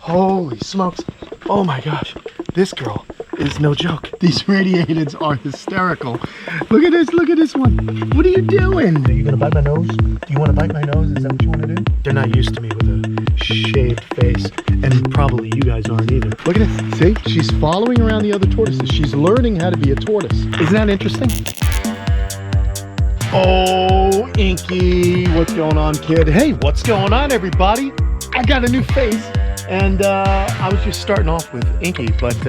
Holy smokes. Oh my gosh. This girl is no joke. These radiateds are hysterical. Look at this one. What are you doing? Are you gonna bite my nose? Do you wanna bite my nose? Is that what you wanna do? They're not used to me with a shaved face. And probably you guys aren't either. Look at this. See? She's following around the other tortoises. She's learning how to be a tortoise. Isn't that interesting? Oh, Inky. What's going on, kid? Hey, what's going on, everybody? I got a new face. And I was just starting off with Inky, but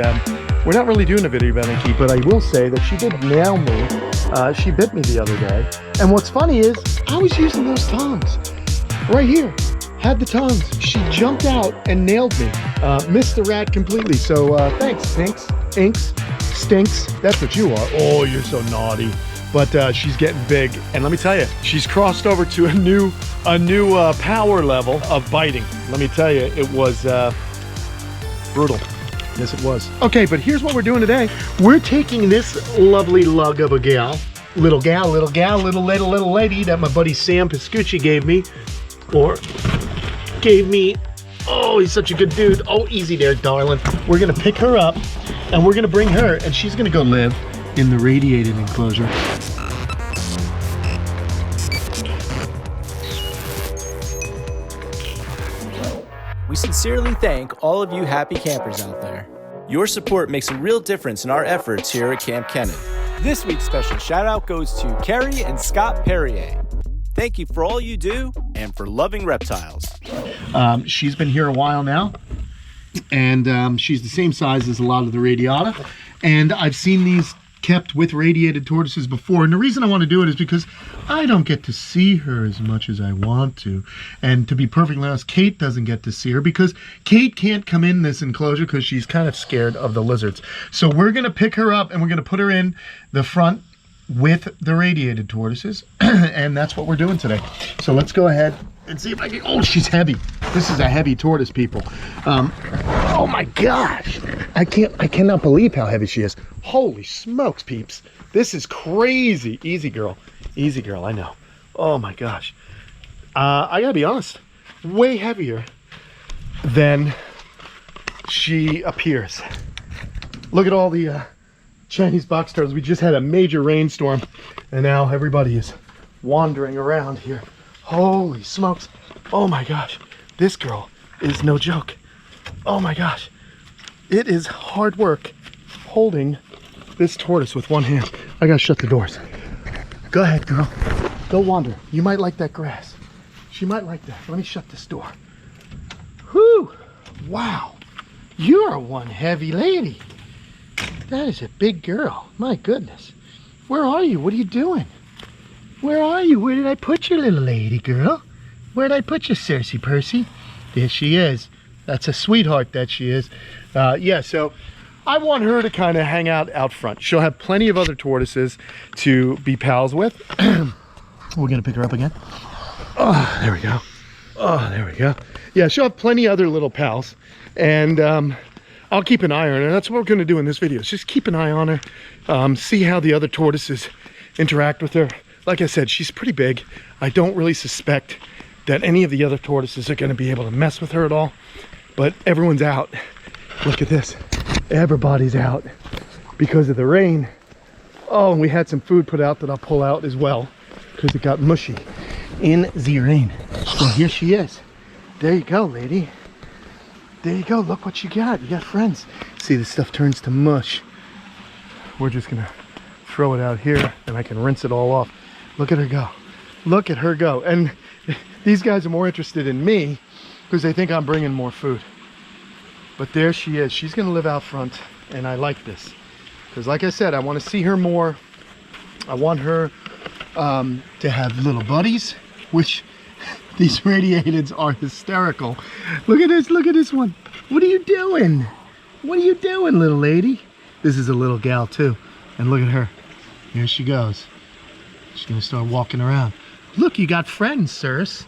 we're not really doing a video about Inky, but I will say that she did nail me. She bit me the other day. And what's funny is, I was using those tongs. Right here. Had the tongs. She jumped out and nailed me. Missed the rat completely. So thanks, Stinks. That's what you are. Oh, you're so naughty. But she's getting big. And let me tell you, she's crossed over to a new power level of biting. Let me tell you, it was brutal. Yes, it was. Okay, but here's what we're doing today. We're taking this lovely lug of a little lady that my buddy Sam Piscucci gave me. Oh, he's such a good dude. Oh, easy there, darling. We're gonna pick her up and we're gonna bring her and she's gonna go live in the radiated enclosure. We sincerely thank all of you happy campers out there. Your support makes a real difference in our efforts here at Kamp Kenan. This week's special shout out goes to Carrie and Scott Perrier. Thank you for all you do and for loving reptiles. She's been here a while now, and she's the same size as a lot of the radiata. And I've seen these kept with radiated tortoises before, and the reason I want to do it is because I don't get to see her as much as I want to. And to be perfectly honest, Kate doesn't get to see her because Kate can't come in this enclosure because she's kind of scared of the lizards. So we're gonna pick her up and we're gonna put her in the front with the radiated tortoises, and that's what we're doing today. So let's go ahead and see if I can. Oh, she's heavy. This is a heavy tortoise, people. Oh my gosh, I cannot believe how heavy she is. Holy smokes, peeps, this is crazy. Easy girl, I know. Oh my gosh, I gotta be honest, way heavier than she appears. Look at all the Chinese box turtles. We just had a major rainstorm and now everybody is wandering around here. Holy smokes. Oh my gosh, this girl is no joke. Oh my gosh, it is hard work holding this tortoise with one hand. I gotta shut the doors. Go ahead, girl, go wander. You might like that grass. She might like that. Let me shut this door. Whew, wow, you're one heavy lady. That is a big girl. My goodness. Where are you? What are you doing? Where are you? Where did I put you, little lady girl? Where did I put you, Cersei Percy? There she is. That's a sweetheart that she is. Yeah, so I want her to kind of hang out front. She'll have plenty of other tortoises to be pals with. We're going to pick her up again. Oh, there we go. Oh, there we go. Yeah, she'll have plenty of other little pals. And I'll keep an eye on her. That's what we're going to do in this video. Is just keep an eye on her. See how the other tortoises interact with her. Like I said, she's pretty big. I don't really suspect that any of the other tortoises are going to be able to mess with her at all. But everyone's out. Look at this. Everybody's out because of the rain. Oh, and we had some food put out that I'll pull out as well because it got mushy in the rain. So here she is. There you go, lady. There you go, look what you got. You got friends. See, this stuff turns to mush. We're just gonna throw it out here and I can rinse it all off. Look at her go. Look at her go. And these guys are more interested in me because they think I'm bringing more food. But there she is. She's gonna live out front and I like this. Because like I said, I wanna see her more. I want her to have little buddies, which these radiateds are hysterical. Look at this one. What are you doing? What are you doing, little lady? This is a little gal too. And look at her. Here she goes. She's gonna start walking around. Look, you got friends, Cersei.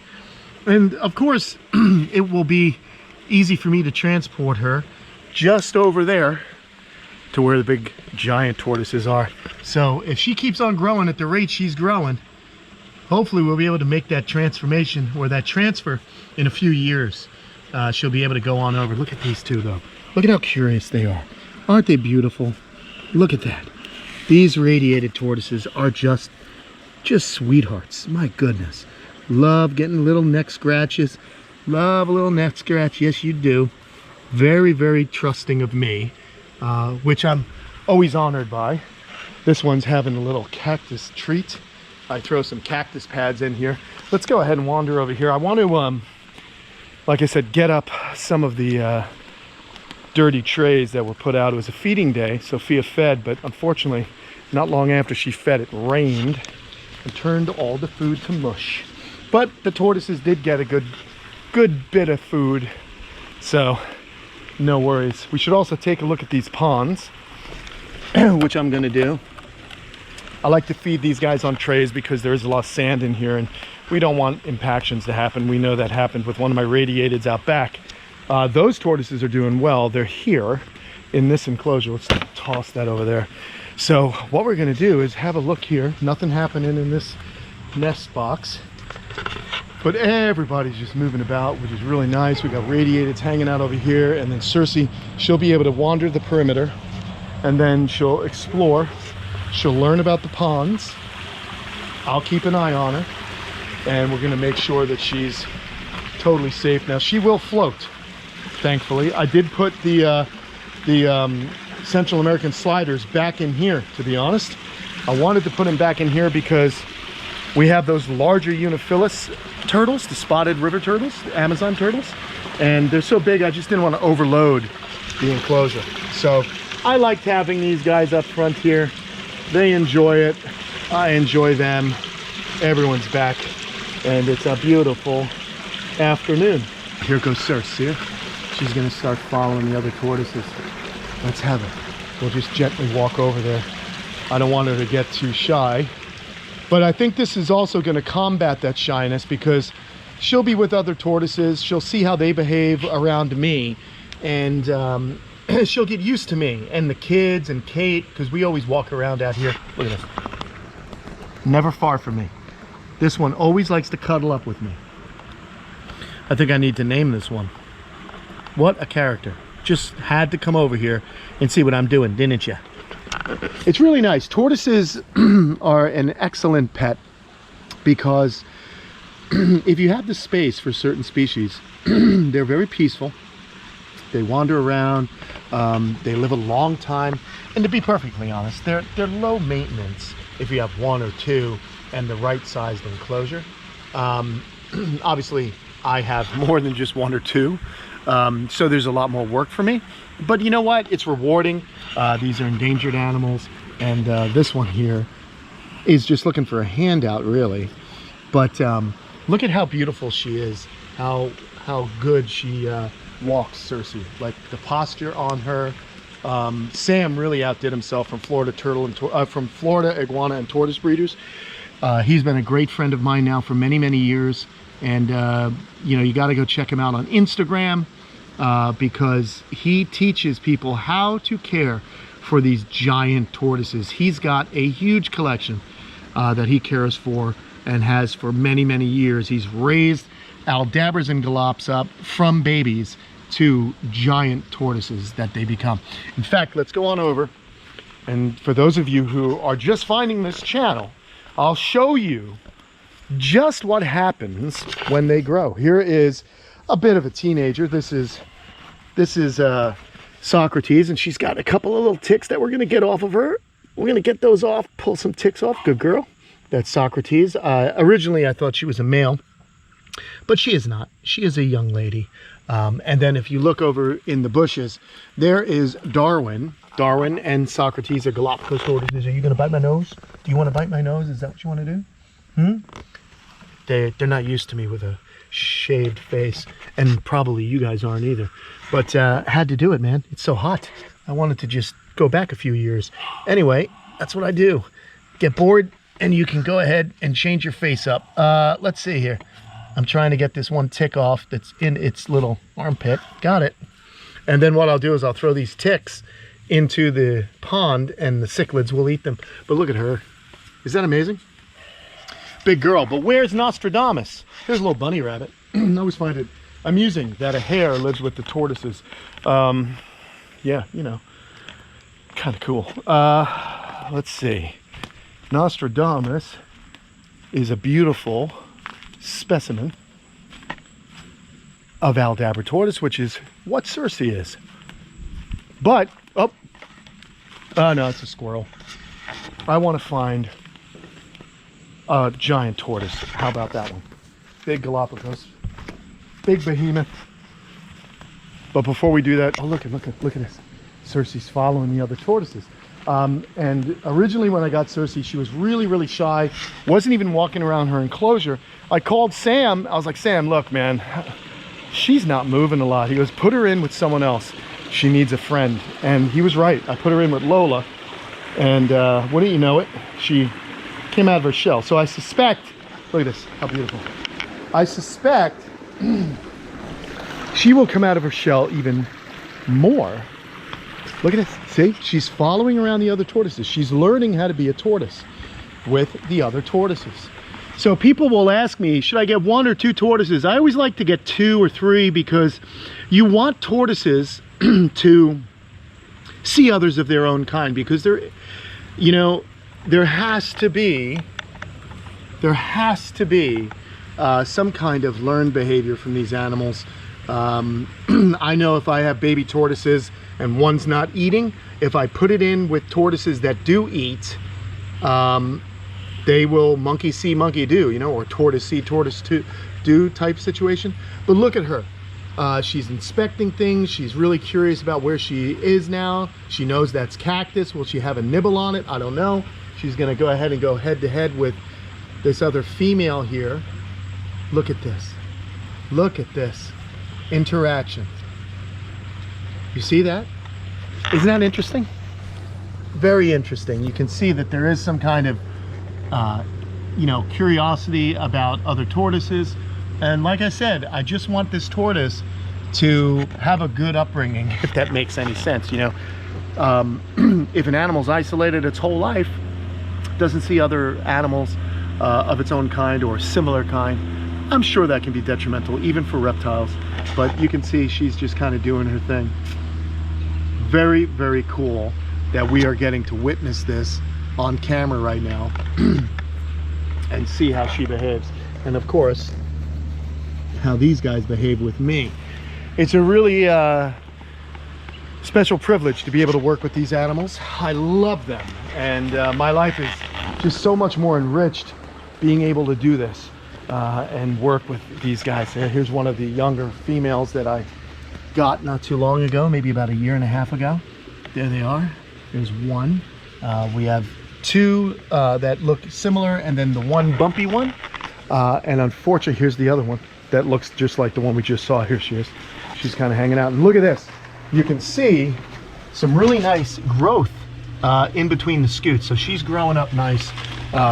And of course, it will be easy for me to transport her just over there to where the big giant tortoises are. So if she keeps on growing at the rate she's growing, hopefully we'll be able to make that transformation or that transfer in a few years. she'll be able to go on over. Look at these two though. Look at how curious they are. Aren't they beautiful? Look at that. These radiated tortoises are just sweethearts. My goodness. Love getting little neck scratches. Love a little neck scratch. Yes, you do. Very, very trusting of me, which I'm always honored by. This one's having a little cactus treat. I throw some cactus pads in here. Let's go ahead and wander over here. I want to, like I said, get up some of the dirty trays that were put out. It was a feeding day. Sophia fed, but unfortunately, not long after she fed, it rained and turned all the food to mush. But the tortoises did get a good bit of food, so no worries. We should also take a look at these ponds, which I'm gonna do. I like to feed these guys on trays because there is a lot of sand in here and we don't want impactions to happen. We know that happened with one of my radiateds out back. Those tortoises are doing well. They're here in this enclosure. Let's toss that over there. So what we're gonna do is have a look here. Nothing happening in this nest box, but everybody's just moving about, which is really nice. We got radiateds hanging out over here, and then Cersei, she'll be able to wander the perimeter and then she'll explore. She'll learn about the ponds. I'll keep an eye on her, and we're gonna make sure that she's totally safe. Now she will float, thankfully. I did put the Central American sliders back in here, to be honest. I wanted to put them back in here because we have those larger Uniphilis turtles, the spotted river turtles, the Amazon turtles, and they're so big I just didn't want to overload the enclosure. So I liked having these guys up front here. They enjoy it. I enjoy them. Everyone's back, and it's a beautiful afternoon. Here goes Cersei. She's gonna start following the other tortoises. Let's have it. We'll just gently walk over there. I don't want her to get too shy, but I think this is also gonna combat that shyness because she'll be with other tortoises. She'll see how they behave around me, and she'll get used to me and the kids and Kate, because we always walk around out here. Look at this. Never far from me. This one always likes to cuddle up with me. I think I need to name this one. What a character. Just had to come over here and see what I'm doing, didn't you? It's really nice. Tortoises are an excellent pet because if you have the space for certain species, they're very peaceful. They wander around, they live a long time, and to be perfectly honest, they're low maintenance if you have one or two and the right sized enclosure. Obviously I have more than just one or two, so there's a lot more work for me, but you know what, it's rewarding. These are endangered animals, and this one here is just looking for a handout, really. But look at how beautiful she is, how good she walks, Cersei. Like the posture on her. Sam really outdid himself from Florida turtle and from Florida iguana and tortoise breeders. He's been a great friend of mine now for many years, and you know, you got to go check him out on Instagram because he teaches people how to care for these giant tortoises. He's got a huge collection that he cares for and has for many years. He's raised Aldabras and Galops up from babies to giant tortoises that they become. In fact, let's go on over, and for those of you who are just finding this channel, I'll show you just what happens when they grow. Here is a bit of a teenager. This is Socrates, and she's got a couple of little ticks that we're going to get off of her. We're going to get those off, pull some ticks off. Good girl. That's Socrates. Originally I thought she was a male, but she is not. She is a young lady. And then if you look over in the bushes, there is Darwin. Darwin and Socrates are Galapagos tortoises. Are you going to bite my nose? Do you want to bite my nose? Is that what you want to do? They're not used to me with a shaved face, and probably you guys aren't either. But had to do it, man. It's so hot. I wanted to just go back a few years. Anyway, that's what I do. Get bored, and you can go ahead and change your face up. Let's see here. I'm trying to get this one tick off that's in its little armpit. Got it. And then what I'll do is I'll throw these ticks into the pond, and the cichlids will eat them. But look at her. Is that amazing? Big girl. But where's Nostradamus? Here's a little bunny rabbit. I always find it amusing that a hare lives with the tortoises. Yeah, you know, kind of cool. Let's see. Nostradamus is a beautiful specimen of Aldabra tortoise, which is what Cersei is. But, oh no, it's a squirrel. I want to find a giant tortoise. How about that one? Big Galapagos, big behemoth. But before we do that, oh look at this. Cersei's following the other tortoises. And originally when I got Cersei, she was really shy, wasn't even walking around her enclosure. I called Sam. I was like, Sam, look, man, she's not moving a lot. He goes, put her in with someone else. She needs a friend. And he was right. I put her in with Lola, and wouldn't you know it, she came out of her shell. So I suspect, look at this, how beautiful. I suspect she will come out of her shell even more. Look at this. See, she's following around the other tortoises. She's learning how to be a tortoise with the other tortoises. So people will ask me, should I get 1 or 2 tortoises? I always like to get 2 or 3 because you want tortoises to see others of their own kind, because there, you know, there has to be some kind of learned behavior from these animals. I know if I have baby tortoises and one's not eating, if I put it in with tortoises that do eat, they will monkey see, monkey do, you know, or tortoise see, tortoise do type situation. But look at her. She's inspecting things. She's really curious about where she is now. She knows that's cactus. Will she have a nibble on it? I don't know. She's going to go ahead and go head to head with this other female here. Look at this. Look at this interaction. You see that? Isn't that interesting? Very interesting. You can see that there is some kind of you know, curiosity about other tortoises. And like I said, I just want this tortoise to have a good upbringing, if that makes any sense. You know, if an animal's isolated its whole life, doesn't see other animals of its own kind or similar kind, I'm sure that can be detrimental even for reptiles. But you can see she's just kind of doing her thing. Very cool that we are getting to witness this on camera right now and see how she behaves, and of course how these guys behave with me. It's a really special privilege to be able to work with these animals. I love them, and my life is just so much more enriched being able to do this and work with these guys. Here's one of the younger females that I got not too long ago, maybe about 1.5 years ago. There they are. There's one. We have 2 that look similar, and then the one bumpy one. And unfortunately, here's the other one that looks just like the one we just saw. Here she is. She's kind of hanging out. And look at this. You can see some really nice growth in between the scutes. So she's growing up nice.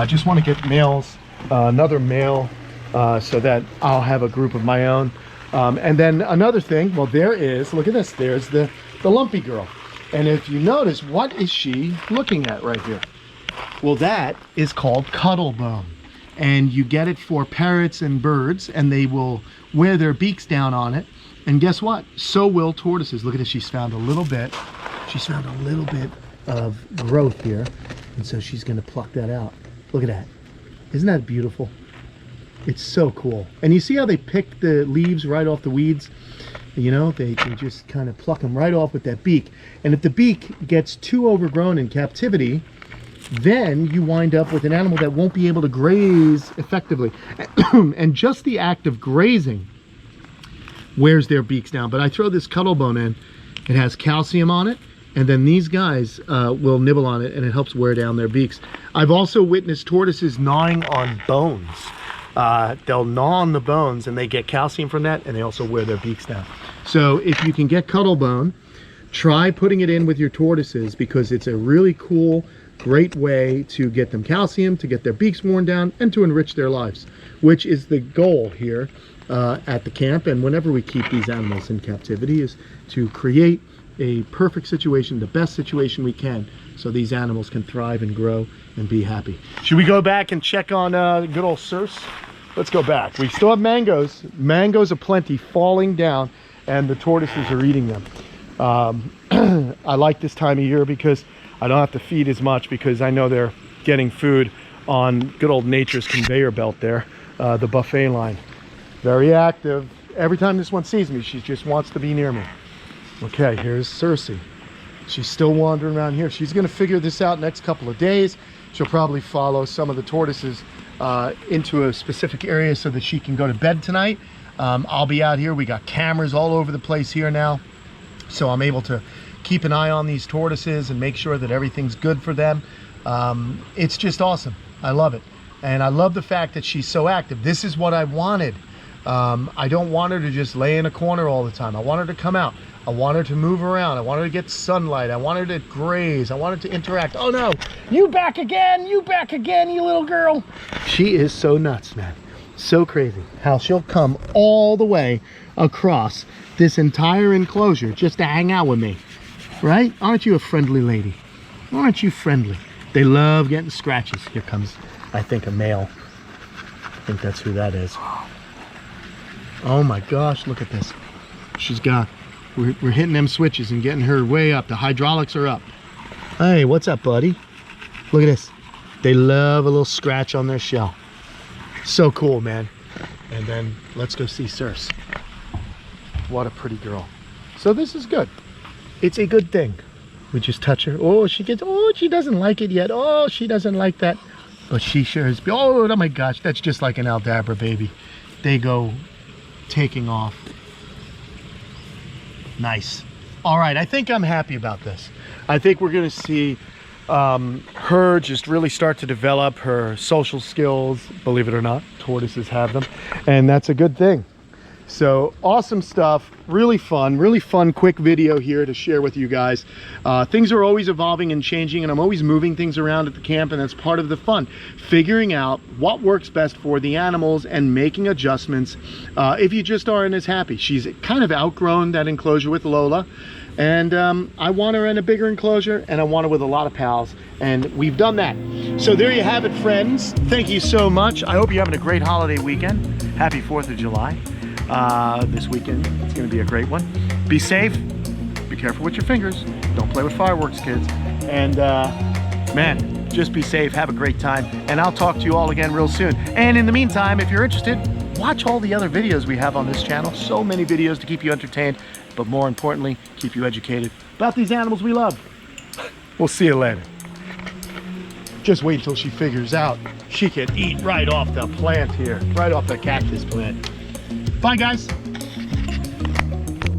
Just want to get males, another male, so that I'll have a group of my own. And then another thing, well, there is, look at this, there's the lumpy girl. And if you notice, what is she looking at right here? Well, that is called cuttle bone. And you get it for parrots and birds, and they will wear their beaks down on it. And guess what? So will tortoises. Look at this, she's found a little bit of growth here. And so she's gonna pluck that out. Look at that. Isn't that beautiful? It's so cool. And you see how they pick the leaves right off the weeds? You know, they just kind of pluck them right off with that beak. And if the beak gets too overgrown in captivity, then you wind up with an animal that won't be able to graze effectively. And just the act of grazing wears their beaks down. But I throw this cuttle bone in. It has calcium on it, and then these guys will nibble on it, and it helps wear down their beaks. I've also witnessed tortoises gnawing on bones. They'll gnaw on the bones, and they get calcium from that, and they also wear their beaks down. So if you can get cuttle bone, try putting it in with your tortoises, because it's a really cool, great way to get them calcium, to get their beaks worn down, and to enrich their lives, which is the goal here at the camp. And whenever we keep these animals in captivity, is to create a perfect situation, the best situation we can, so these animals can thrive and grow and be happy. Should we go back and check on good old Cersei? let's go back. We still have mangoes. Mangoes aplenty falling down, and the tortoises are eating them. I like this time of year because I don't have to feed as much, because I know they're getting food on good old nature's conveyor belt there, the buffet line. Very active. Every time this one sees me, she just wants to be near me. Okay, here's Cersei. She's still wandering around here. She's gonna figure this out next couple of days. She'll probably follow some of the tortoises into a specific area so that she can go to bed tonight. I'll be out here. We got cameras all over the place here now, so I'm able to keep an eye on these tortoises and make sure that everything's good for them. It's just awesome. I love it. And I love the fact that she's so active. This is what I wanted. I don't want her to just lay in a corner all the time. I want her to come out. I want her to move around. I want her to get sunlight. I want her to graze. I want her to interact. Oh no, you back again, you little girl. She is so nuts, man. So crazy how she'll come all the way across this entire enclosure just to hang out with me, right? Aren't you a friendly lady? Aren't you friendly? They love getting scratches. Here comes, I think, a male. I think that's who that is. Oh my gosh, look at this. She's got, we're hitting them switches and getting her way up. The hydraulics are up. Hey, what's up, buddy? Look at this. They love a little scratch on their shell. So cool, man. And then let's go see Cersei. What a pretty girl. So this is good. It's a good thing. We just touch her. Oh, she gets, oh, she doesn't like it yet. Oh, she doesn't like that. But she sure is. Oh my gosh, that's just like an Aldabra baby. They go taking off. Nice. All right, I think I'm happy about this. I think we're gonna see her just really start to develop her social skills. Believe it or not, tortoises have them, and that's a good thing. So awesome stuff, really fun quick video here to share with you guys. Things are always evolving and changing, and I'm always moving things around at the camp, and that's part of the fun, figuring out what works best for the animals and making adjustments if you just aren't as happy. She's kind of outgrown that enclosure with Lola, and I want her in a bigger enclosure, and I want her with a lot of pals, and we've done that. So there you have it, friends. Thank you so much. I hope you're having a great holiday weekend. Happy 4th of July. This weekend, it's going to be a great one. Be safe. Be careful with your fingers. Don't play with fireworks, kids. And man, just be safe. Have a great time. And I'll talk to you all again real soon. And in the meantime, if you're interested, watch all the other videos we have on this channel. So many videos to keep you entertained, but more importantly, keep you educated about these animals we love. We'll see you later. Just wait until she figures out she can eat right off the plant here, right off the cactus plant. Bye, guys.